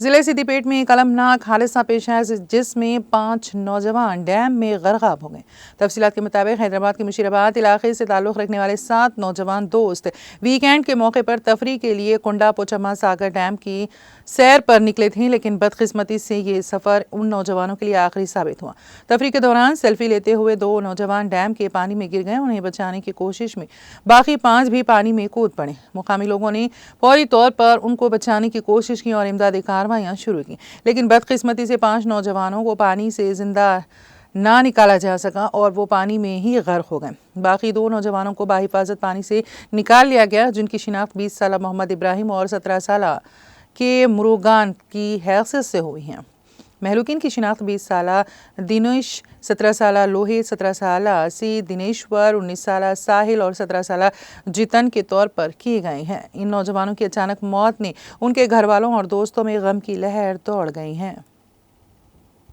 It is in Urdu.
ضلع سدی پیٹ میں ایک المناک حادثہ پیش آیا جس میں 5 نوجوان ڈیم میں غرقاب ہو گئے۔ تفصیلات کے مطابق حیدرآباد کے مشیرآباد علاقے سے تعلق رکھنے والے 7 نوجوان دوست ویکینڈ کے موقع پر تفریح کے لیے کنڈا پوچھما ساگر ڈیم کی سیر پر نکلے تھے، لیکن بدقسمتی سے یہ سفر ان نوجوانوں کے لیے آخری ثابت ہوا۔ تفریح کے دوران سیلفی لیتے ہوئے 2 نوجوان ڈیم کے پانی میں گر گئے۔ انہیں بچانے کی کوشش میں باقی 5 بھی پانی میں کود پڑے۔ مقامی لوگوں نے فوری طور پر ان کو بچانے کی کوشش کی اور امدادی کارروائیاں شروع کی، لیکن بدقسمتی سے 5 نوجوانوں کو پانی سے زندہ نہ نکالا جا سکا اور وہ پانی میں ہی غرق ہو گئے۔ باقی 2 نوجوانوں کو بحفاظت پانی سے نکال لیا گیا، جن کی شناخت 20 سالہ محمد ابراہیم اور 17 سالہ کے مروگان کی حیثیت سے ہوئی ہیں۔ مہلوکین کی شناخت 20 سالہ دینیش، 17 سالہ لوہت، 17 سالہ سی دنیشور، 19 سالہ ساحل اور 17 سالہ جتن کے طور پر کیے گئے ہیں۔ ان نوجوانوں کی اچانک موت نے ان کے گھر والوں اور دوستوں میں غم کی لہر دوڑ گئی ہے۔